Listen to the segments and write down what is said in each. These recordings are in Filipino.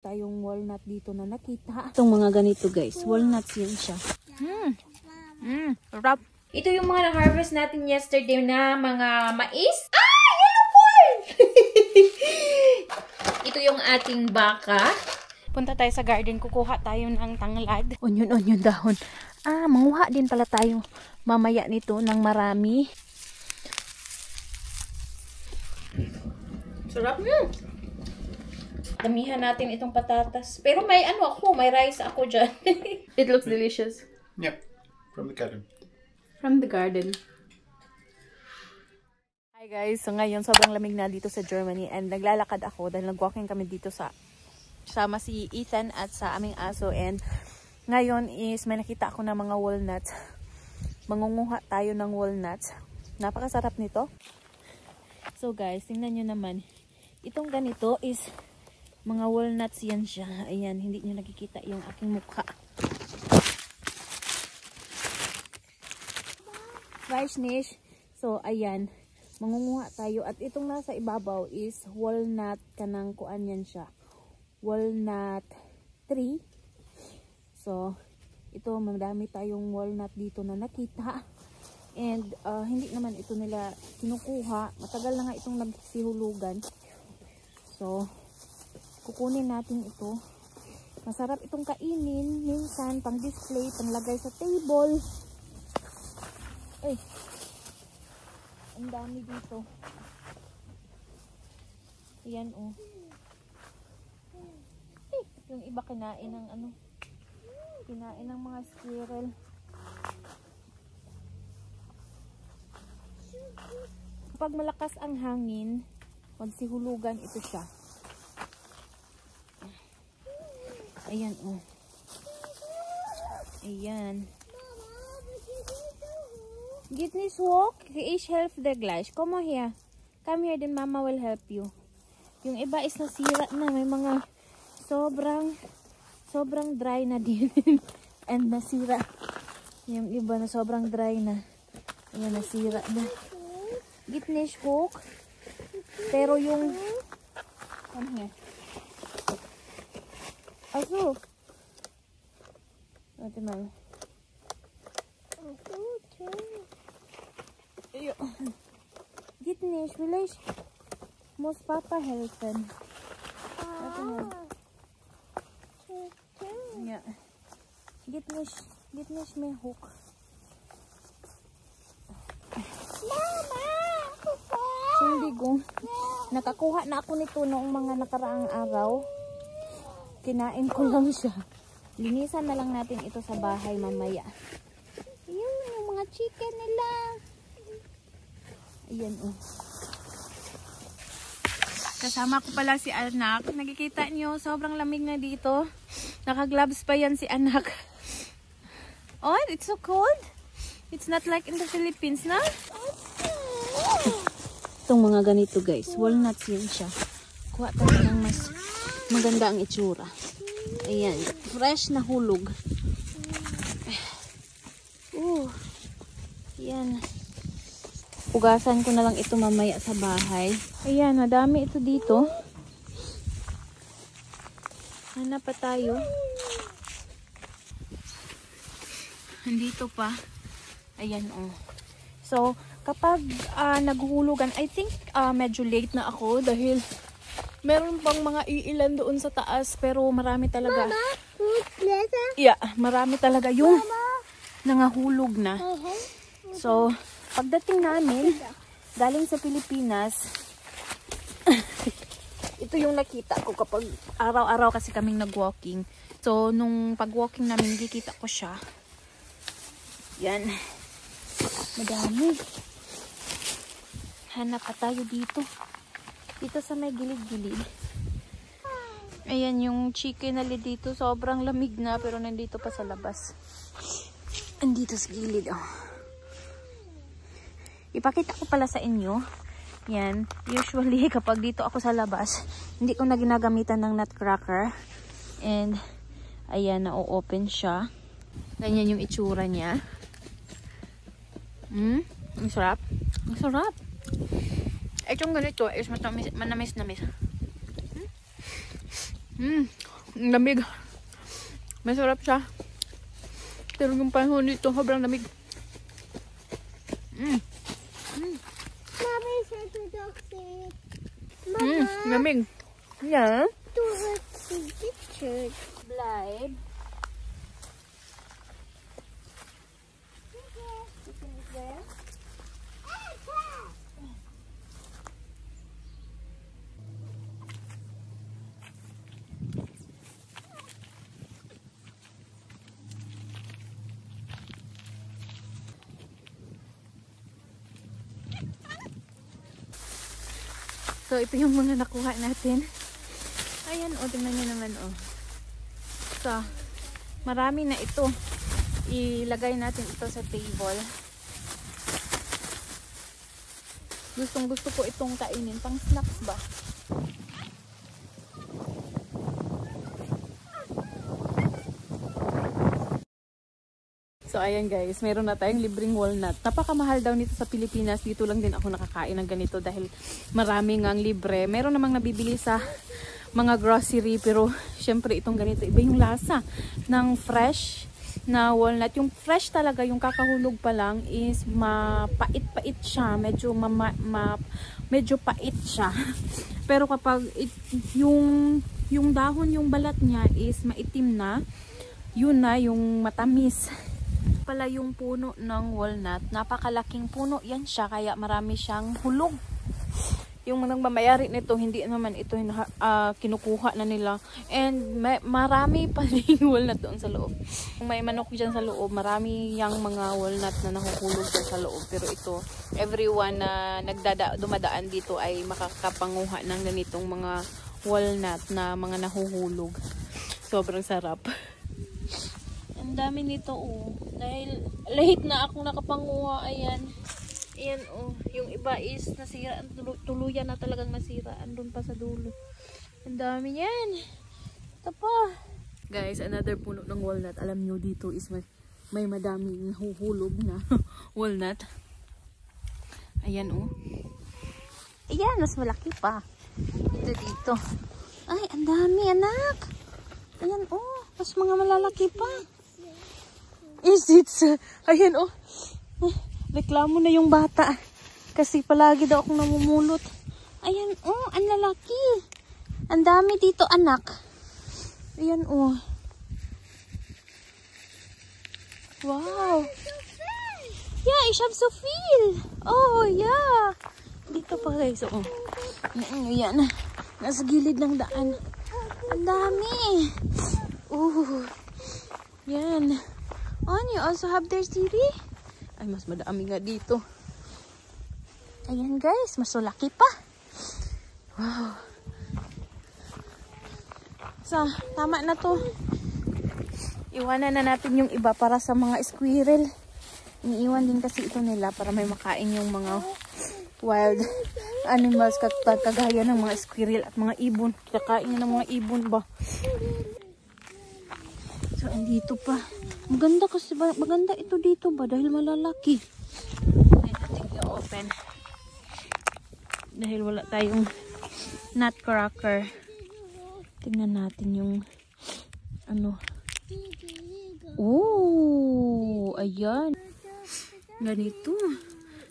Tayong walnut dito na nakita. Itong mga ganito guys, walnuts yan siya. Sarap. Ito yung mga na-harvest natin yesterday na mga mais. Yellow corn! Ito yung ating baka. Punta tayo sa garden, kukuha tayo ng tanglad. Onion dahon. Manguha din pala tayo mamaya nito ng marami. Sarap. Damihan natin itong patatas. Pero may may rice ako dyan. It looks delicious. Yep, from the garden. From the garden. Hi guys, so ngayon sobrang lamig na dito sa Germany and naglalakad ako dahil nag-walking kami dito sama si Ethan at sa aming aso, and ngayon is may nakita ako ng mga walnuts. Mangunguha tayo ng walnuts. Napakasarap nito. So guys, tingnan nyo naman. Itong ganito is mga walnuts yan siya. Ayan, hindi nyo nakikita yung aking mukha. Weißnisch. So, ayan. Mangunguha tayo. At itong nasa ibabaw is walnut kanang kuan yan siya. Walnut tree. So, ito, madami tayong walnut dito na nakita. And, hindi naman ito nila kinukuha. Matagal na nga itong nagsihulugan. So, kukunin natin ito. Masarap itong kainin. Minsan, pang display, panglagay sa table. Ay. Ang dami dito. Ayan, oh. Ay, yung iba kinain ng kinain ng mga squirrel. Kapag malakas ang hangin, magsihulugan ito siya. Ayan, oh. Ayan. Get this walk. Ich help the glass. Come here. Come here, then mama will help you. Yung iba is nasira na. May mga sobrang dry na din. And nasira. Yung iba na sobrang dry na. Ayan, nasira na. Get this walk. Pero yung... Come here. Aso. Warte mal. Geht nicht, vielleicht muss Papa helfen. Warte mal. Ja. Geht nicht mehr hoch. Mama! Entschuldigung. Nakakuha na ako nito noong mga nakaraang araw. Kinain ko lang siya. Linisan na lang natin ito sa bahay mamaya. Ayun, yung mga chicken nila. Ayan, oh. Kasama ko pala si anak. Nakikita niyo, sobrang lamig na dito. Naka-gloves pa yan si anak. Oh, it's so cold. It's not like in the Philippines, na? Itong mga ganito, guys. Walnuts yun siya. Kuha tayo ng mas maganda ang itsura. Ayan. Fresh na hulog. Ayan. Ugasan ko na lang ito mamaya sa bahay. Ayan. Madami ito dito. Hanap pa tayo. Andito pa. Ayan, oh. So, kapag naghuhulugan, I think medyo late na ako dahil meron pang mga iilan doon sa taas, pero marami talaga. Yeah, marami talaga yung nangahulog na. So, pagdating namin, galing sa Pilipinas, ito yung nakita ko kapag araw-araw kasi kaming nag-walking. So, nung pag-walking namin, kikita ko siya. Yan. Madami. Hanap pa tayo dito. Dito sa may gilid-gilid. Ayan yung chicken na dito. Sobrang lamig na pero nandito pa sa labas. Andito sa gilid. Oh. Ipakita ko pala sa inyo. Yan. Usually kapag dito ako sa labas, hindi ko na ginagamitan ng nutcracker. And ayan, na-open siya. Ganyan yung itsura niya. Ang sarap. Ang sarap. Itong ganito is manamis-namis. Ang lamig. Masarap siya. Pero yung panahon dito, sobrang lamig. Mama is to toxic. Mama. Lamig. Yeah. To picture. Blind. So, ito yung mga nakuha natin. Ayan, o. Tingnan nyo naman, o. So, marami na ito. Ilagay natin ito sa table. Gustong gusto ko itong kainin. Pang snacks ba? So, ayan guys, meron na tayong libreng walnut. Napakamahal daw nito sa Pilipinas. Dito lang din ako nakakain ng ganito dahil marami ngang libre. Meron namang nabibili sa mga grocery, pero syempre itong ganito. Iba yung lasa ng fresh na walnut. Yung fresh talaga, yung kakahulog pa lang is mapait-pait siya. Medyo pait siya. Pero kapag yung dahon, yung balat niya is maitim na, yun na yung matamis. Pala yung puno ng walnut, napakalaking puno yan siya, kaya marami siyang hulog. Yung nagmamayari nito, hindi naman ito kinukuha na nila, and marami pa rin walnut doon sa loob. Kung may manok dyan sa loob, marami yung mga walnut na nahuhulog dyan sa loob. Pero ito, everyone na dumadaan dito ay makakapanguha ng ganitong mga walnut na mga nahuhulog. Sobrang sarap. Ang dami nito, oh. Dahil late na akong nakapanguha. Ayan. Ayan, oh. Yung iba is nasira. Tuluyan na talagang nasira. Andun pa sa dulo. Ang dami yan. Ito pa. Guys, another puno ng walnut. Alam nyo, dito is may madaming nahuhulog na walnut. Ayan, oh. Ayan, mas malaki pa. Ito dito. Ay, ang dami, anak. Ayan, oh. Mas mga malalaki pa. Is it? Ayan, oh. Reklamo na yung bata. Kasi palagi daw akong namumulot. Ayan, oh. Ang lalaki. Ang dami dito, anak. Ayan, oh. Wow. Yeah, ich hab so viel. Oh, yeah. Dito pa, guys, oh. Ayan. Nasa gilid ng daan. Ang dami. Yan. And you also have their city. Ay, mas madami nga dito. Ayan guys, mas malaki pa. Wow. So, tama na to. Iwanan na natin yung iba para sa mga squirrel. Iniiwan din kasi ito nila para may makain yung mga wild animals kagaya ng mga squirrel at mga ibon. Kakain ng mga ibon ba? So, andito pa. Maganda kasi, maganda ito dito ba? Dahil malalaki. Hindi natin i-open. Dahil wala tayong nutcracker. Tingnan natin yung ano. Oh, ayan. Ganito.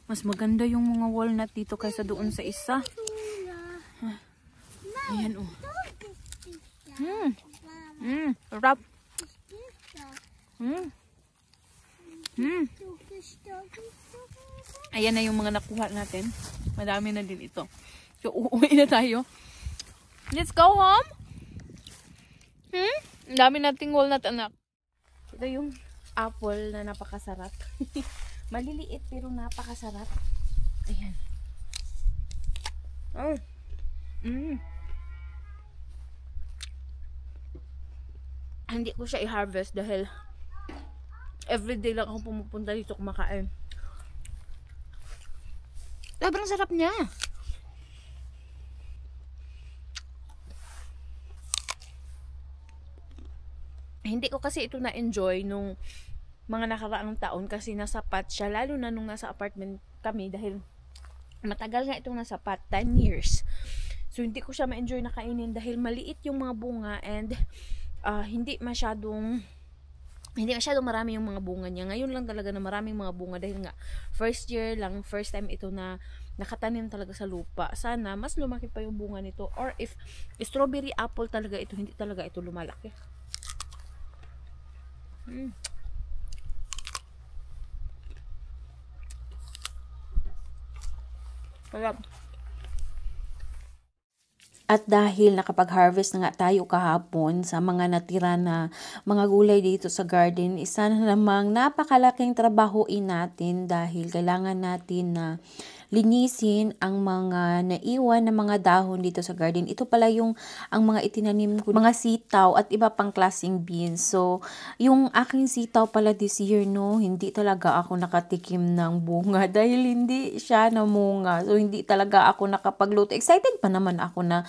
Mas maganda yung mga walnut dito kaysa doon sa isa. Ayan, oh. Sarap. Ayan na yung mga nakuha natin. Madami na din ito. So, uuwi na tayo. Let's go home. Ang dami nating walnut, anak. Ito yung apple na napakasarap. Maliliit pero napakasarap. Ayan. Oh. Hindi ko siya i-harvest dahil everyday lang ako pumupunta dito kumakain. Sobrang sarap niya. Hindi ko kasi ito na-enjoy nung mga nakaraang taon kasi nasapat siya. Lalo na nung nasa apartment kami dahil matagal nga itong nasapat. 10 years. So, hindi ko siya ma-enjoy na kainin dahil maliit yung mga bunga and hindi masyadong marami yung mga bunga niya. Ngayon lang talaga na maraming mga bunga dahil nga first year lang, first time ito na nakatanim talaga sa lupa. Sana mas lumaki pa yung bunga nito, or if strawberry apple talaga ito, hindi talaga ito lumalaki. Sarap. At dahil nakapag-harvest na nga tayo kahapon sa mga natira na mga gulay dito sa garden, isa na namang napakalaking trabahoin natin dahil kailangan natin na linisin ang mga naiwan na mga dahon dito sa garden. Ito pala ang mga itinanim ko, mga sitaw at iba pang klaseng beans. So, yung aking sitaw pala this year, no, hindi talaga ako nakatikim ng bunga dahil hindi siya namunga. So, hindi talaga ako nakapagluto. Excited pa naman ako na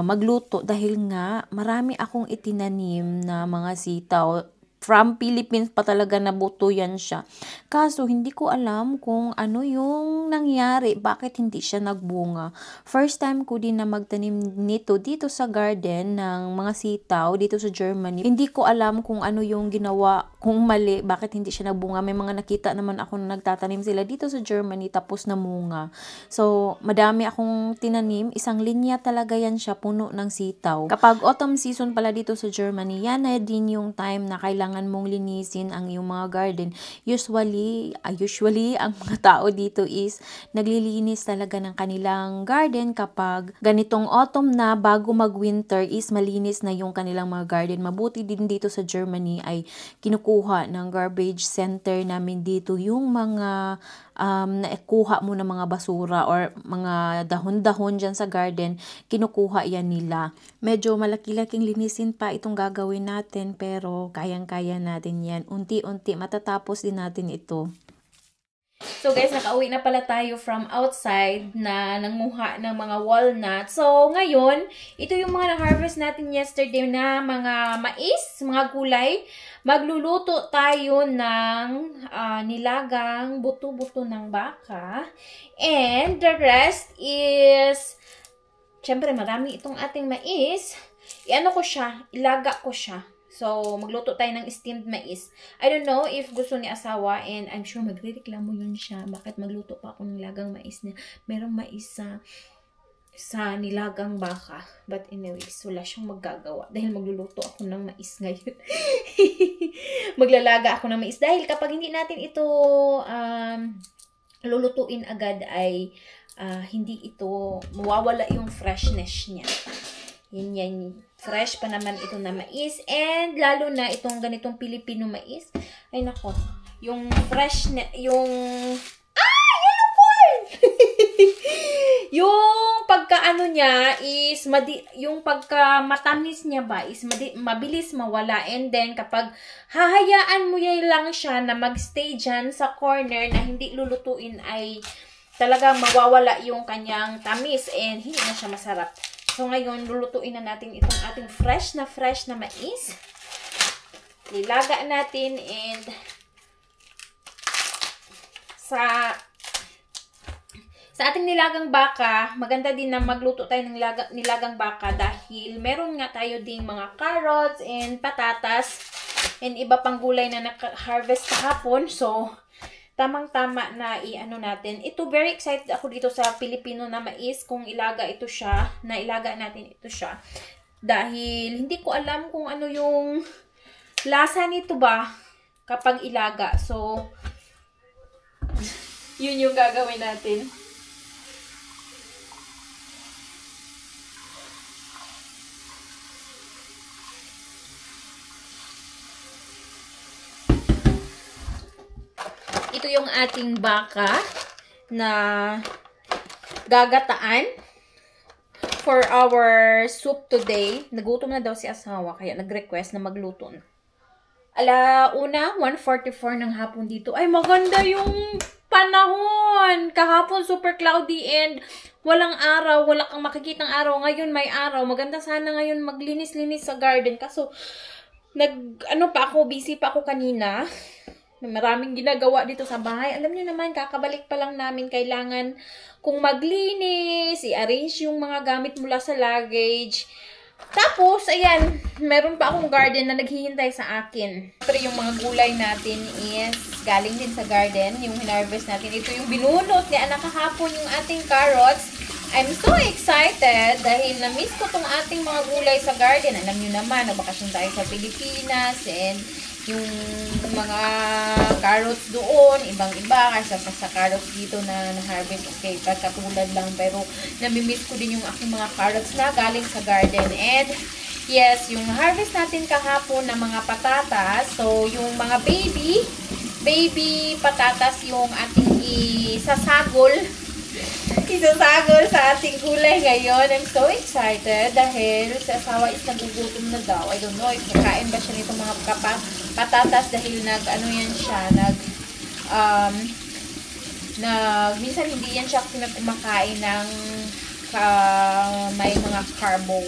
magluto dahil nga marami akong itinanim na mga sitaw. From Philippines pa talaga nabuto yan siya. Kaso, hindi ko alam kung ano yung nangyari. Bakit hindi siya nagbunga. First time ko din na magtanim nito dito sa garden ng mga sitaw dito sa Germany. Hindi ko alam kung ano yung ginawa, kung mali, bakit hindi siya nagbunga. May mga nakita naman ako na nagtatanim sila dito sa Germany tapos namunga. So, madami akong tinanim. Isang linya talaga yan siya, puno ng sitaw. Kapag autumn season pala dito sa Germany, yan na din yung time na kailangan mong linisin ang iyong mga garden. Usually ang mga tao dito is naglilinis talaga ng kanilang garden kapag ganitong autumn na, bago mag-winter is malinis na yung kanilang mga garden. Mabuti din dito sa Germany ay kinukuha ng garbage center namin dito yung mga naikuha mo ng mga basura or mga dahon-dahon dyan sa garden, kinukuha yan nila. Medyo malaki-laking linisin pa itong gagawin natin, pero kayang-kaya natin yan. Unti-unti matatapos din natin ito. So guys, nakauwi na pala tayo from outside na nanguha ng mga walnut. So ngayon, ito yung mga na-harvest natin yesterday na mga mais, mga gulay. Magluluto tayo ng nilagang buto-buto ng baka. And the rest is, syempre marami itong ating mais. Iano ko siya, ilaga ko siya. So, magluto tayo ng steamed mais. I don't know if gusto ni asawa, and I'm sure magre-reklamo yun siya. Bakit magluto pa ako ng nilagang mais niya? Merong mais sa nilagang baka. But anyways, wala siyang magagawa. Dahil magluluto ako ng mais ngayon. Maglalaga ako ng mais. Dahil kapag hindi natin ito lulutuin agad ay hindi ito, mawawala yung freshness niya. Yan. Fresh pa naman ito na mais. And lalo na itong ganitong Filipino mais. Ay nako. Yung fresh na, yung yellow corn! Yung pagkaano niya is, yung pagka matamis niya ba is mabilis mawala. And then kapag hahayaan mo yan lang siya na magstay dyan sa corner na hindi lulutuin ay talagang mawawala yung kanyang tamis and hindi na siya masarap. So, ngayon, lulutuin na natin itong ating fresh na mais. Lilaga natin and sa ating nilagang baka, maganda din na magluto tayo ng nilagang baka dahil meron nga tayo ding mga carrots and patatas and iba pang gulay na naka-harvest kahapon. So, tamang-tama na i-ano natin. Ito, very excited ako dito sa Filipino na mais kung ilaga natin ito siya. Dahil hindi ko alam kung ano yung lasa nito ba kapag ilaga. So, yun yung gagawin natin. Ito yung ating baka na gagataan for our soup today. Nagutom na daw si asawa kaya nag-request na magluto na. Alauna, 1:44 ng hapon dito. Ay, maganda yung panahon. Kahapon super cloudy and walang araw. Wala kang makikitang araw. Ngayon may araw. Maganda sana ngayon maglinis-linis sa garden. Kaso, busy pa ako kanina. Maraming ginagawa dito sa bahay. Alam niyo naman, kakabalik pa lang namin. Kailangan kung maglinis, i-arrange yung mga gamit mula sa luggage. Tapos, ayan, meron pa akong garden na naghihintay sa akin. Pero yung mga gulay natin is galing din sa garden. Yung hinarvest natin. Ito yung binunot ni anak kahapon, yung ating carrots. I'm so excited dahil na-miss ko tong ating mga gulay sa garden. Alam nyo naman, nagbakasyon tayo sa Pilipinas and yung mga carrots doon, ibang-iba kasi sa carrots dito na na-harvest okay, katulad lang. Pero nami-miss ko din yung aking mga carrots na galing sa garden. And yes, yung harvest natin kahapon na mga patatas. So, yung mga baby patatas yung ating isasagol sa ating gulay ngayon. I'm so excited dahil si asawa is nagugutom na daw. I don't know if kakain ba siya nitong mga patatas dahil ano yan siya, minsan hindi yan siya kumakain ng may mga carbo,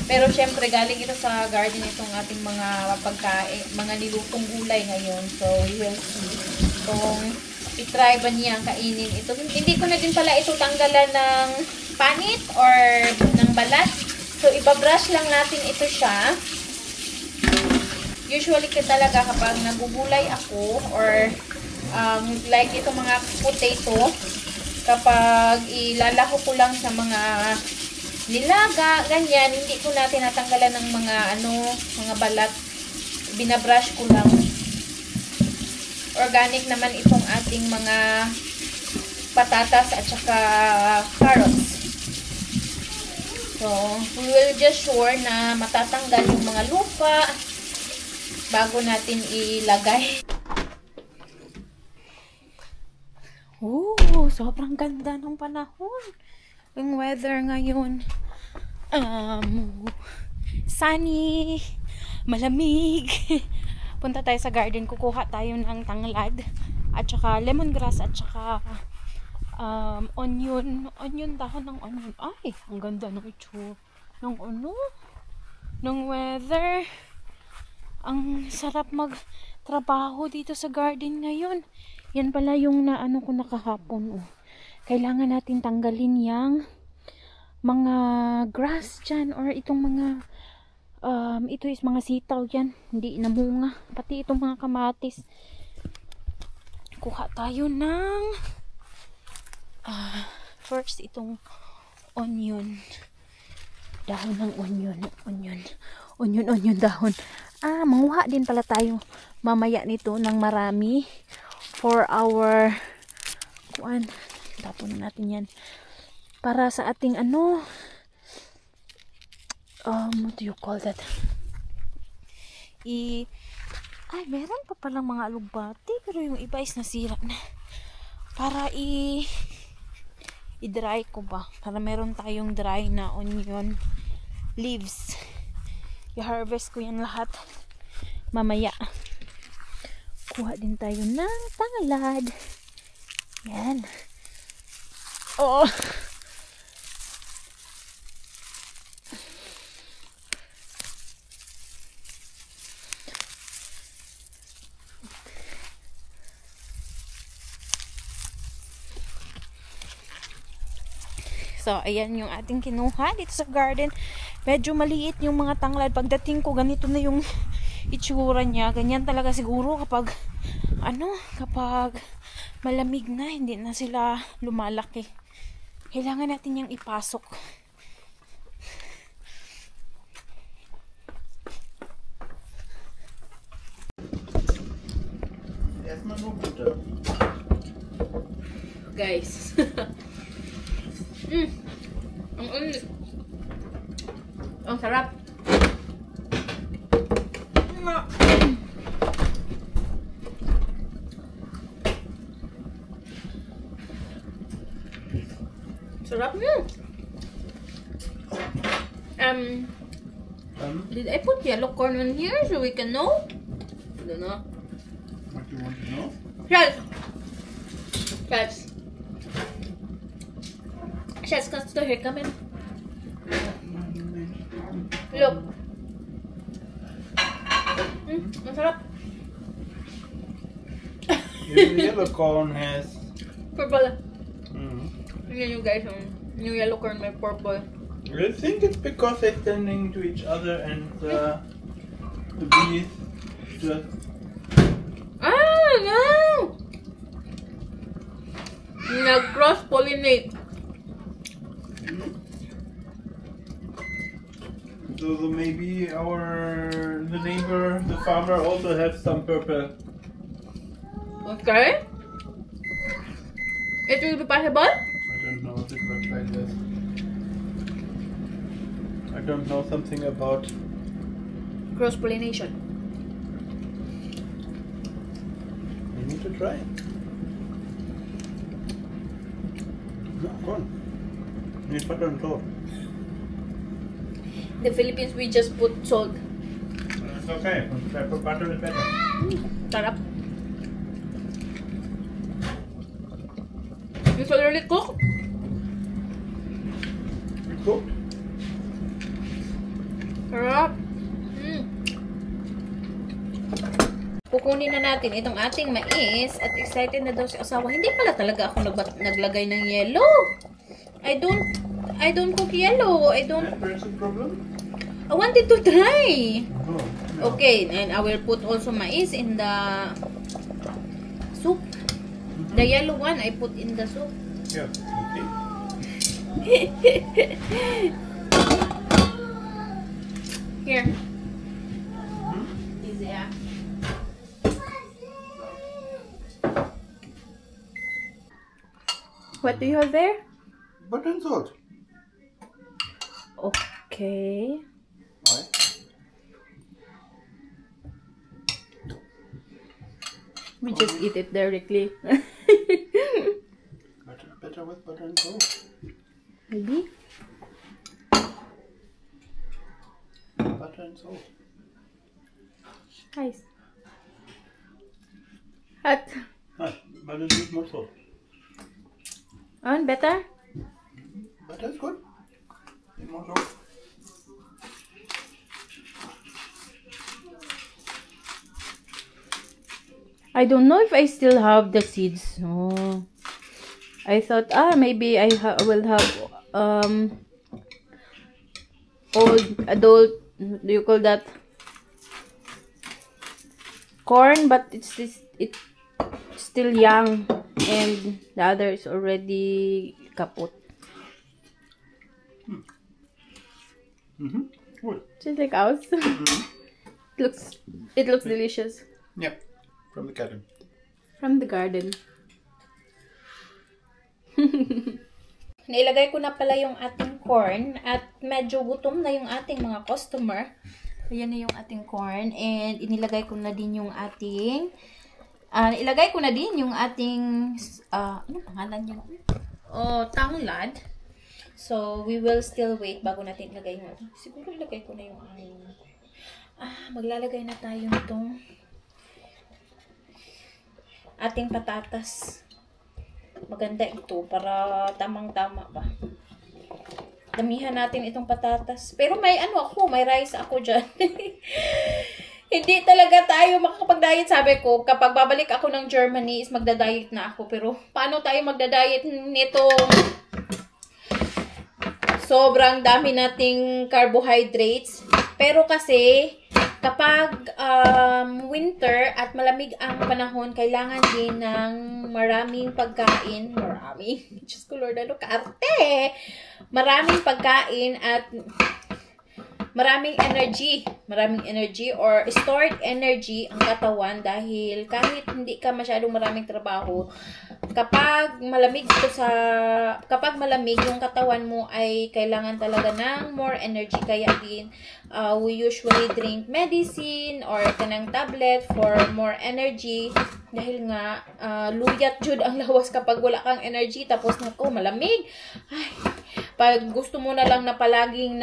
pero syempre galing ito sa garden itong ating mga pagkain, mga nilutong gulay ngayon. So we will see kung i-try ba niyang kainin ito. Hindi ko na din pala ito tanggalan ng panit or ng balat. So, ibabrush lang natin ito siya. Usually talaga kapag nagugulay ako or like itong mga potato, kapag ilalaho ko lang sa mga nilaga, ganyan, hindi ko na tinatanggalan ng mga balat. Binabrush ko lang. Organic naman itong ating mga patatas at saka carrots. So, we will just sure na matatanggal yung mga lupa bago natin ilagay. Oh, sobrang ganda ng panahon. Yung weather ngayon. Sunny, malamig. Punta tayo sa garden, kukuha tayo ng tanglad at saka lemongrass at saka onion, dahon ng onion. Ay, ang ganda ng itsura ng ng weather. Ang sarap magtrabaho dito sa garden ngayon. Yan pala yung ko nakahapon. Oh. Kailangan natin tanggalin yang mga grass dyan or itong mga ito is mga sitaw yan, hindi namunga, pati itong mga kamatis. Kuha tayo ng first itong onion, dahon ng onion dahon. Manguha din pala tayo mamaya nito ng marami for our tapon natin yan para sa ating what do you call that? Meron pa palang mga alugbati pero yung iba is nasira na. Para i-dry ko ba? Para meron tayong dry na onion leaves. I-harvest ko yan lahat mamaya. Kuha din tayo ng tanglad. Yan. Oh! So, ayan yung ating kinuha dito sa garden. Medyo maliit yung mga tanglad. Pagdating ko, ganito na yung itsura niya. Ganyan talaga siguro kapag kapag malamig na, hindi na sila lumalaki. Kailangan natin yung ipasok. Guys. Ang ulit. Ang sarap. Sarap niya. Did I put yellow corn in here so we can know? I don't know. What do you want to know? Shells. Shells, comes to here. Come in. Look. Ang sarap. Even the yellow corn has. Purple. Mm. Tingnan nyo guys, yung yellow corn may purple. I think it's because they're standing to each other and the bees just. Ah, no! Nag-cross-pollinate. So maybe the neighbor, the farmer, also has some purple. Okay. It will be possible? I don't know if it works like this. I don't know something about. Cross-pollination. You need to try it. No, go on. You need butter and salt. In the Philippines, we just put salt. It's okay. Pepper butter is better. Sarap. It's already cooked. It's cooked. Sarap. Kukunin na natin itong ating mais at excited na daw si asawa. Hindi pala talaga ako naglagay ng yellow. I don't cook yellow. There's a problem? I wanted to try. Oh, no. Okay, and I will put also mais in the soup. The yellow one I put in the soup. Yeah, Here. Hmm? Easy, yeah. What do you have there? Butter and salt. Okay. Why? We just eat it directly. Better with butter and salt. Maybe. Butter and salt. Nice. Hot. Nice. Butter needs more salt. On better? Butter is good. Need more salt. I don't know if I still have the seeds. Oh. I thought, maybe I will have old adult, do you call that corn, but it's still young and the other is already kaput. Good. Just like ours. It looks delicious. Yep. From the garden. From the garden. Nailagay ko na pala yung ating corn at medyo gutom na yung ating mga customer. Ayan na yung ating corn and inilagay ko na din yung ating ilagay ko na din yung ating ano pangalan yun? Tanglad. So, we will still wait bago natin ilagay yung siguro ilagay ko na yung maglalagay na tayo nitong ating patatas. Maganda ito para tamang-tama ba. Damihan natin itong patatas. Pero may may rice ako dyan. Hindi talaga tayo makakapag-diet. Sabi ko, kapag babalik ako ng Germany is magda-diet na ako. Pero paano tayo magda-diet nito? Sobrang dami nating carbohydrates. Pero kasi kapag winter at malamig ang panahon, kailangan din ng maraming pagkain. Diyos ko Lord, ano kaarte? Maraming pagkain at maraming energy or stored energy ang katawan dahil kahit hindi ka masyadong maraming trabaho, kapag malamig yung katawan mo ay kailangan talaga ng more energy. Kaya din we usually drink medicine or kanang tablet for more energy dahil nga luyat jud ang lawas kapag wala kang energy tapos nako malamig. Ay, pag gusto mo na lang na palaging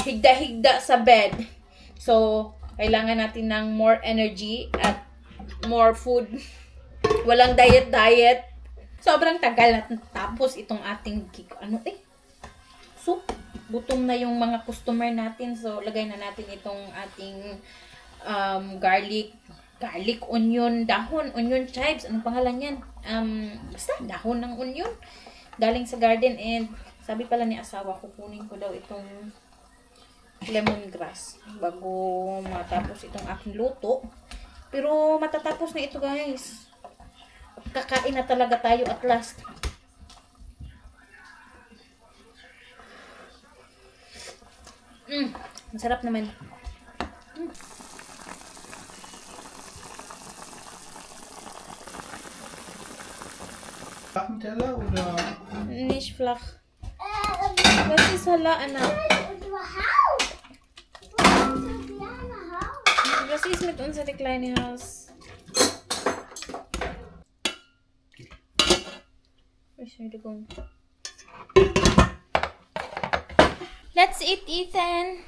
higda-higda sa bed. So, kailangan natin ng more energy at more food. Walang diet. Sobrang tagal na tapos itong ating soup. Gutom na yung mga customer natin. So, lagay na natin itong ating garlic garlic, onion, dahon, onion chives. Anong pangalan yan? Basta, dahon ng onion. Galing sa garden and sabi pala ni asawa, kukunin ko daw itong lemongrass bago matapos itong aking luto. Pero matatapos na ito guys. Kakain na talaga tayo at last. Masarap naman. Teller oder? Nicht flach. Was ist Hala, Anna? Was ist mit unserem kleinen Haus? Entschuldigung. Let's eat, Ethan.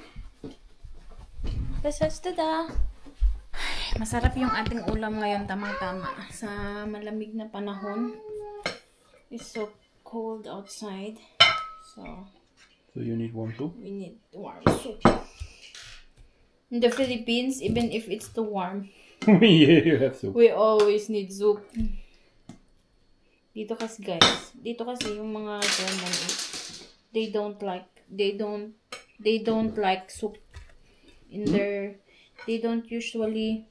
Was hast du da? Masarap yung ating ulam ngayon, tamang-tama. Sa malamig na panahon. It's so cold outside. So you need warm soup? we need warm soup. In the Philippines, even if it's too warm, Yeah, you have soup. we always need soup. Dito kasi guys, yung mga German, they don't like soup in their, they don't usually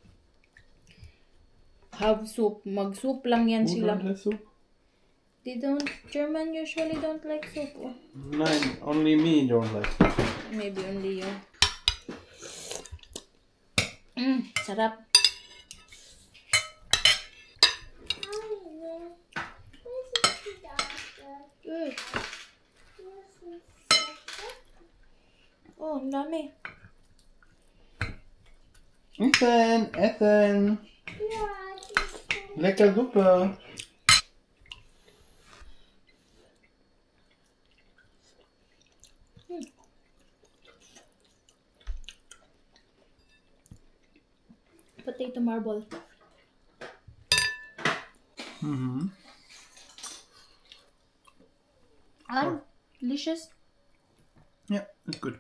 have soup. Mag-soup lang yan Who sila. don't have soup? German usually don't like soup. Nein, only me don't like soup. Maybe only you. Sarap. Oh, ang dami. Ethan. Lecker Suppe. Potato marble. Delicious. Yeah, it's good.